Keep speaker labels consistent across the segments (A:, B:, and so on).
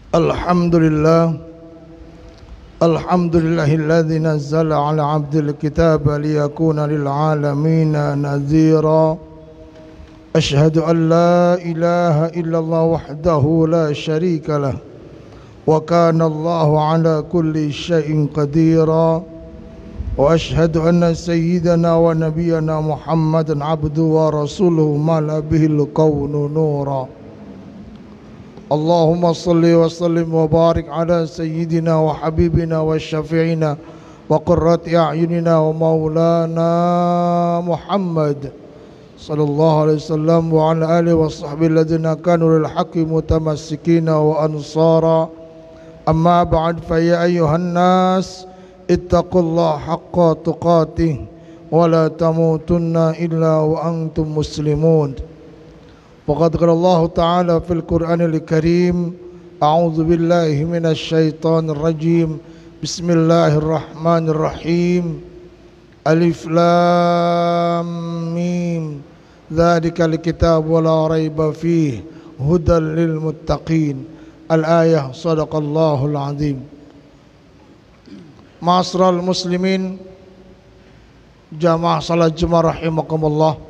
A: Alhamdulillah, alhamdulillahilladzi nazzala ala abdil kitaba liyakuna lil alamin nadhira. Ashhadu an la ilaha illallah wahdahu la syarika lah, wa kana Allahu ala kulli syai'in qadira. Wa ashhadu anna sayyidana wa nabiyyana Muhammadan abduhu wa rasuluhu mala bihil qawnu nura. Allahumma salli wa sallim wa barik ala sayyidina wa habibina wa syafi'ina wa qurrati a'yunina wa maulana Muhammad sallallahu alaihi wasallam wa ala alihi wa sahbihi alladhina kanu lil haqqi mutamassikina wa ansara. Amma ba'd, fa ya ayyuhan nas ittaqullaha haqqa tuqatih wa la tamutunna illa wa antum muslimun. Faqad qala Allah Ta'ala fil Qur'anil Karim, a'udzu billahi minasy syaithanir rajim. Bismillahirrahmanirrahim. Alif lam mim. Dzalikal kitabu la raiba fihi hudan lil muttaqin. Al-ayah. Shadaqallahul azim. Ma'asyiral muslimin, jamaah salat Jumat rahimakumullah.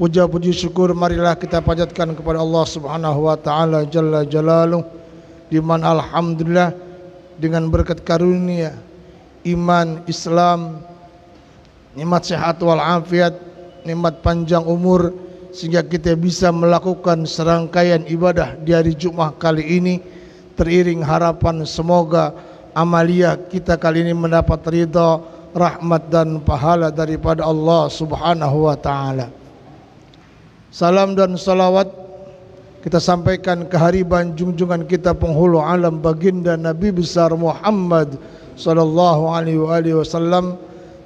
A: Puja-puji syukur marilah kita panjatkan kepada Allah Subhanahu wa taala jalla jalaluh, di mana alhamdulillah dengan berkat karunia iman, Islam, nikmat sehat wal afiat, nikmat panjang umur, sehingga kita bisa melakukan serangkaian ibadah di hari Jumat kali ini, teriring harapan semoga amalia kita kali ini mendapat ridha, rahmat dan pahala daripada Allah Subhanahu wa taala. Salam dan salawat kita sampaikan ke hariban junjungan kita penghulu alam baginda Nabi besar Muhammad sallallahu alaihi wasallam,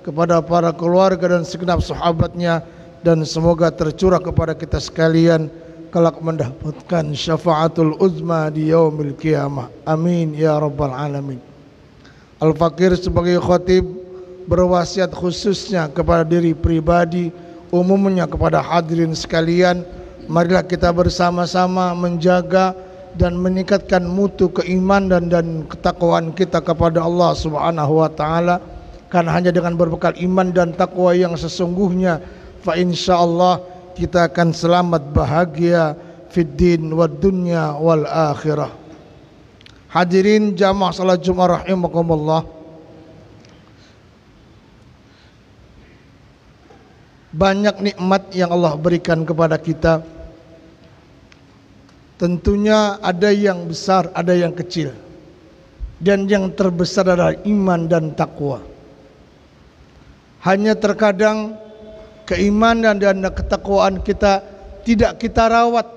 A: kepada para keluarga dan segenap sahabatnya, dan semoga tercurah kepada kita sekalian kelak mendapatkan syafaatul uzma di yaumil qiyamah. Amin ya rabbal alamin. Al-Fakir sebagai khatib berwasiat khususnya kepada diri pribadi, umumnya kepada hadirin sekalian, marilah kita bersama-sama menjaga dan meningkatkan mutu keimanan dan ketakwaan kita kepada Allah Subhanahu wa taala. Karena hanya dengan berbekal iman dan takwa yang sesungguhnya, fa insyaallah kita akan selamat bahagia fid din wad dunya wal akhirah. Hadirin jamaah salat Jumat rahimakumullah, banyak nikmat yang Allah berikan kepada kita. Tentunya ada yang besar, ada yang kecil, dan yang terbesar adalah iman dan takwa. Hanya terkadang keimanan dan ketakwaan kita tidak kita rawat,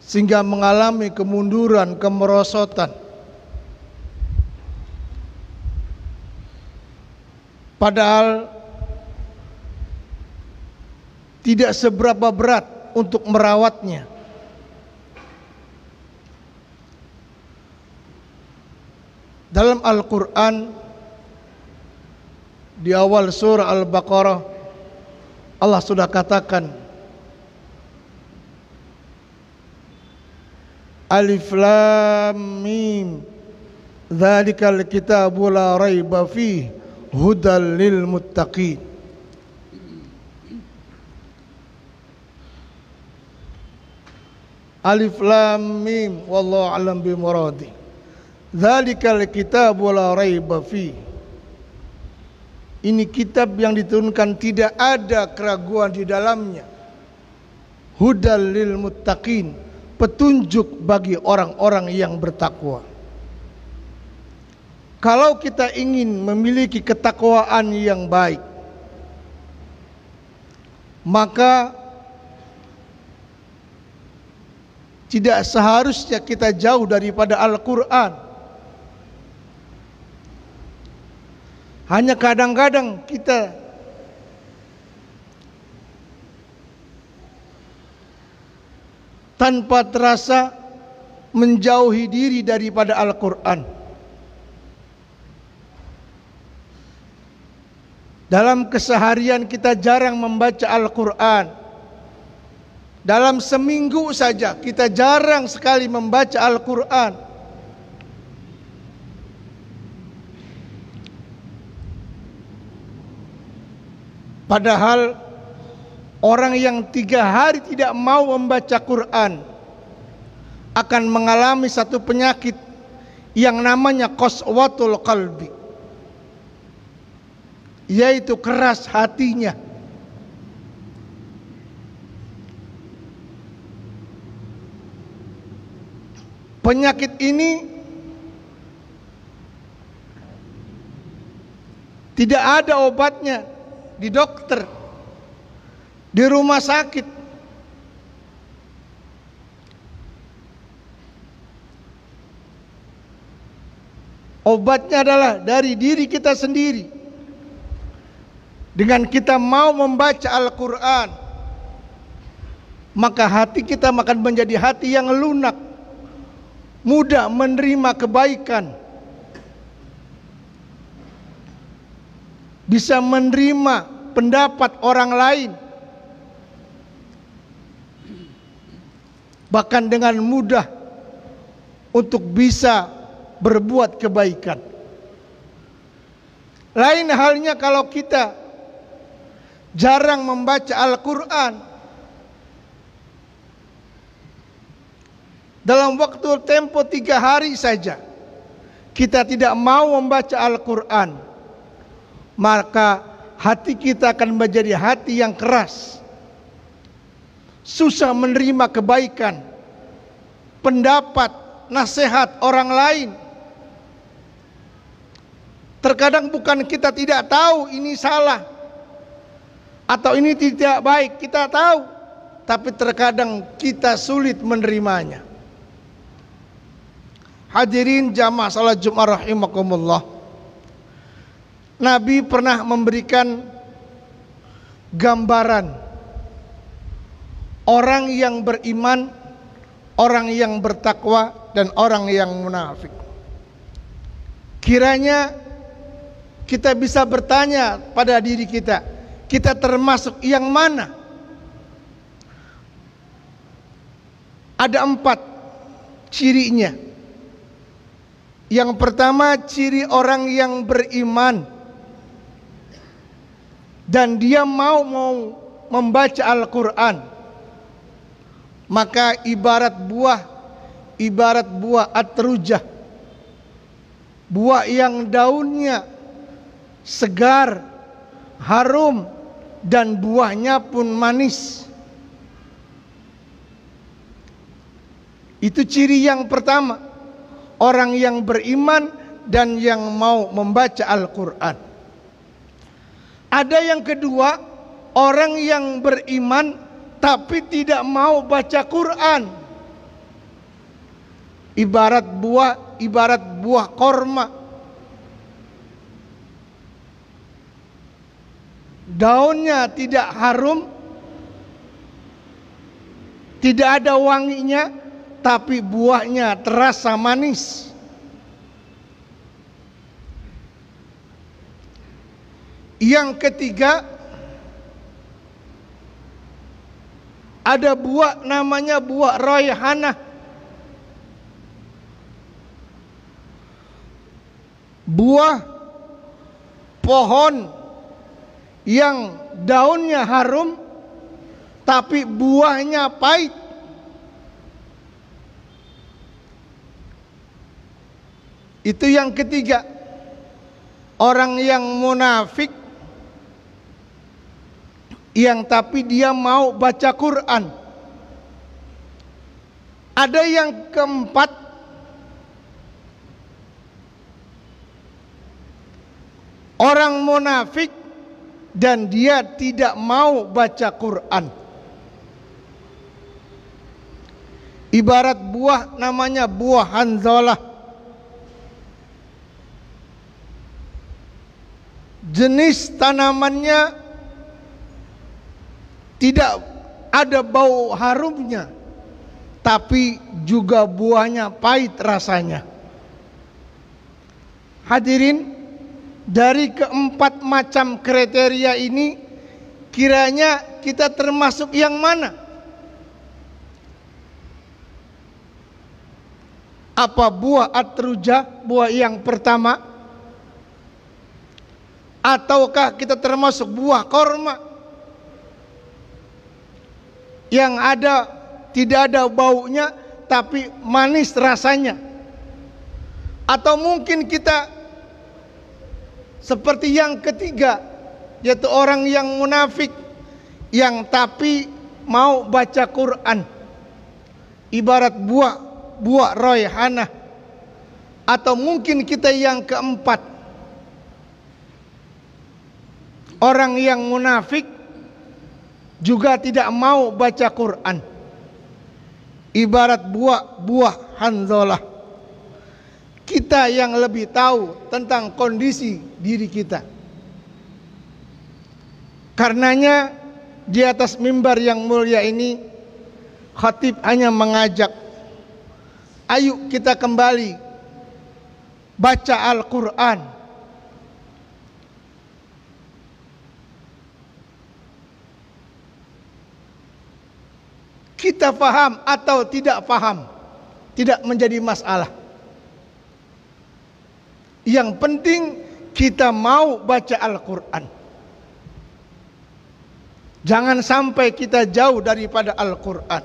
A: sehingga mengalami kemunduran, kemerosotan. Padahal tidak seberapa berat untuk merawatnya. Dalam Al-Quran, di awal surah Al-Baqarah, Allah sudah katakan, Alif lam mim, dzalikal kitabu la raiba fihi hudal lil muttaqin. Alif lam mim, wallahu a'lam bimuradi. Dzalikal kitabu la raiba fihi. Ini kitab yang diturunkan tidak ada keraguan di dalamnya. Hudal lil muttaqin, petunjuk bagi orang-orang yang bertakwa. Kalau kita ingin memiliki ketakwaan yang baik, maka tidak seharusnya kita jauh daripada Al-Quran. Hanya kadang-kadang kita tanpa terasa menjauhi diri daripada Al-Quran. Dalam keseharian kita jarang membaca Al-Quran. dalam seminggu saja kita jarang sekali membaca Al-Quran. Padahal orang yang 3 hari tidak mau membaca Quran akan mengalami satu penyakit yang namanya qaswatul qalbi, yaitu keras hatinya. Penyakit ini tidak ada obatnya di dokter, di rumah sakit. Obatnya adalah dari diri kita sendiri. Dengan kita mau membaca Al-Quran, maka hati kita akan menjadi hati yang lunak, mudah menerima kebaikan, bisa menerima pendapat orang lain, bahkan dengan mudah untuk bisa berbuat kebaikan. Lain halnya kalau kita jarang membaca Al-Quran. Dalam waktu tempo 3 hari saja kita tidak mau membaca Al-Quran, maka hati kita akan menjadi hati yang keras, susah menerima kebaikan, pendapat, nasihat orang lain. Terkadang bukan kita tidak tahu ini salah atau ini tidak baik, kita tahu, tapi terkadang kita sulit menerimanya. Hadirin jamaah salat Jumat rahimakumullah. Nabi pernah memberikan gambaran orang yang beriman, orang yang bertakwa, dan orang yang munafik. Kiranya kita bisa bertanya pada diri kita, kita termasuk yang mana? Ada 4 cirinya. Yang pertama, ciri orang yang beriman dan dia mau membaca Al-Quran, maka ibarat buah atrujah, buah yang daunnya segar, harum, dan buahnya pun manis. Itu ciri yang pertama, orang yang beriman dan yang mau membaca Al-Quran. Ada yang kedua, orang yang beriman tapi tidak mau baca Quran. Ibarat buah korma, daunnya tidak harum, tidak ada wanginya, tapi buahnya terasa manis. Yang ketiga, ada buah namanya buah raihanah. Buah pohon yang daunnya harum tapi buahnya pahit. Itu yang ketiga, orang yang munafik yang tapi dia mau baca Quran. Ada yang keempat, orang munafik dan dia tidak mau baca Quran. Ibarat buah namanya buah hanzalah. Jenis tanamannya tidak ada bau harumnya, tapi juga buahnya pahit rasanya. Hadirin, dari keempat macam kriteria ini, kiranya kita termasuk yang mana? Apa buah atruja, buah yang pertama? Ataukah kita termasuk buah korma yang tidak ada baunya tapi manis rasanya? Atau mungkin kita seperti yang ketiga, yaitu orang yang munafik yang tapi mau baca Quran, ibarat buah raihanah. Atau mungkin kita yang keempat, orang yang munafik juga tidak mau baca Quran, ibarat buah hanzalah. Kita yang lebih tahu tentang kondisi diri kita. Karenanya di atas mimbar yang mulia ini, khatib hanya mengajak, ayo kita kembali baca Al-Quran. Kita faham atau tidak faham, tidak menjadi masalah. Yang penting kita mau baca Al-Quran. Jangan sampai kita jauh daripada Al-Quran.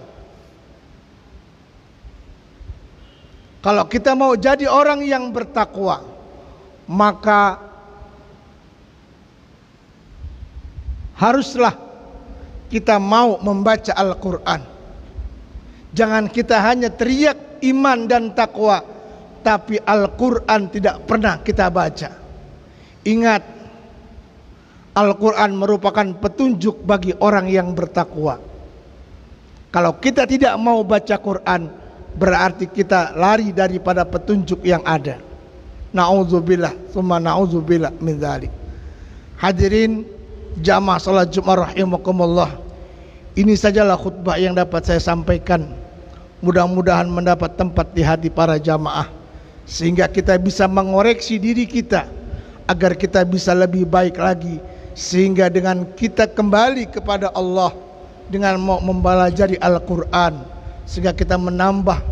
A: Kalau kita mau jadi orang yang bertakwa, maka haruslah kita mau membaca Al-Quran. Jangan kita hanya teriak iman dan takwa, tapi Al-Quran tidak pernah kita baca. Ingat, Al-Quran merupakan petunjuk bagi orang yang bertakwa. Kalau kita tidak mau baca Quran, berarti kita lari daripada petunjuk yang ada. Na'udzubillah, summa na'udzubillah min dzalik. Hadirin jamaah salat Jumat rahimakumullah. Ini sajalah khutbah yang dapat saya sampaikan. Mudah-mudahan mendapat tempat di hati para jamaah, sehingga kita bisa mengoreksi diri kita agar kita bisa lebih baik lagi, sehingga dengan kita kembali kepada Allah dengan mau mempelajari Al-Quran, sehingga kita menambah,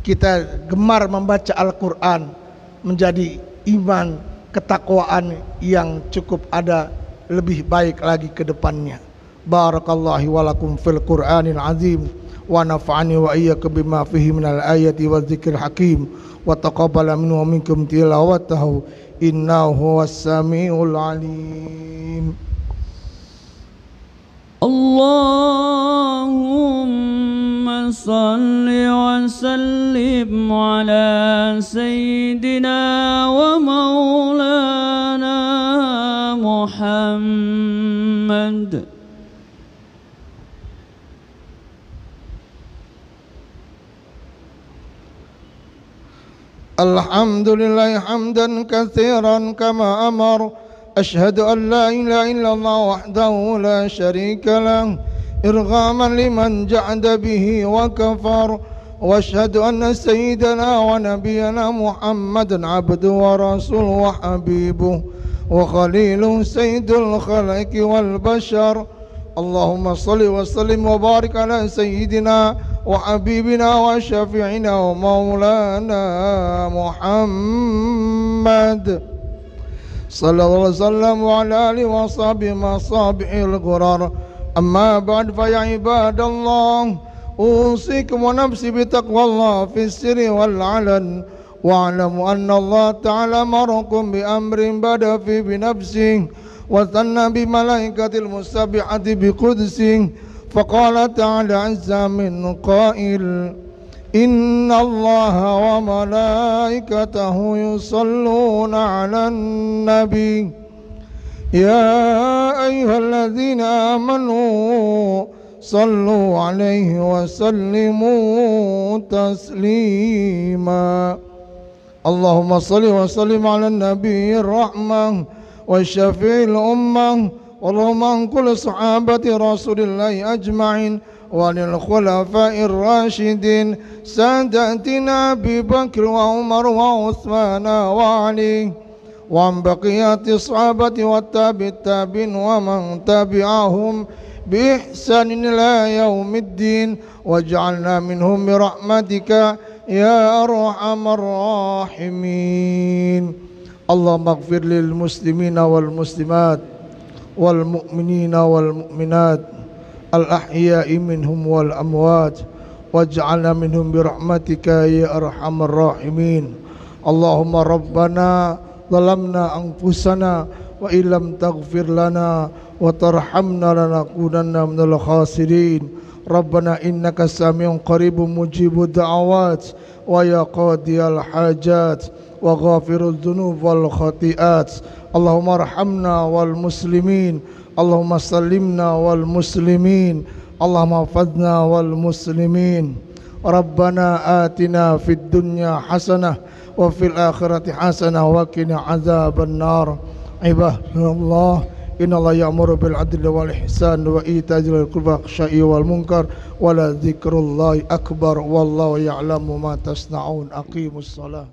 A: kita gemar membaca Al-Quran, menjadi iman ketakwaan yang cukup ada lebih baik lagi ke depannya. Barakallahu wa lakum fil Qur'anil azim, wa nafa'ani wa iyyakum bima fihi minal ayati wa dzikril hakim, wa taqabbala minni wa minkum tilawatahu innahu huwas samiul alim.
B: Allahumma salli wa sallim ala sayyidina wa maulana Muhammad.
A: Alhamdulillah hamdan katsiran kama amar. Ashhadu an la ilaha illallah wahdahu la syarika lah, irghaman liman ja'ada bihi wa kafar. Wa ashhadu anna sayyidana wa nabiyyana Muhammadan abduhu wa rasuluhu wa habibuhu wa khaliluhu sayyidul khalaiqi wal bashar. Allahumma salli wa sallim wa barik ala sayyidina wa habibina wa syafi'ina wa maulana Muhammad sallallahu alaihi wasallam wa ala alihi wa sahbihi masabihil ghurar. Amma ba'd, fa ya ibadallah, usikum wa nafsi bi taqwallah fi sirri wal alan, wa alamu anna Allah ta'ala amarakum bi amrin bada fi bi nafsihi wa thanna bi malaikatil musabbihati bi qudsihi. فقال تعالى عز من قائل إن الله وملائكته يصلون على النبي يا أيها الذين آمنوا صلوا عليه وسلموا تسليما. اللهم صل وسلم على النبي الرحمة والشفيع الأمة، اللهم عن كل صحابة رسول الله أجمعين، وعن الخلفاء الراشدين ساداتنا أبي بكر وعمر وعثمان وعلي، وعن بقية الصحابة والتابع التابعين ومن تبعهم بإحسان إلى يوم الدين، واجعلنا منهم برحمتك يا أرحم الراحمين اللهم اغفر للمسلمين والمسلمات والمؤمنين والمؤمنات الأحياء منهم والأموات واجعلنا منهم برحمتك يا أرحم الراحمين اللهم ربنا ظلمنا أنفسنا وإن لم تغفر لنا وترحمنا لنكونن من الخاسرين ربنا إنك سميع قريب مجيب الدعوات ويا قاضي الحاجات وغافر الذنوب والخطيئات اللهم ارحمنا والمسلمين اللهم سلمنا والمسلمين اللهم احفظنا والمسلمين ربنا آتنا في الدنيا حسنة وفي الآخرة حسنة وقنا عذاب النار عباد الله إن الله يأمر بالعدل والإحسان وإيتاء ذي القربى والفحشاء والمنكر ولذكر الله أكبر والله يعلم ما تصنعون أقيموا الصلاة.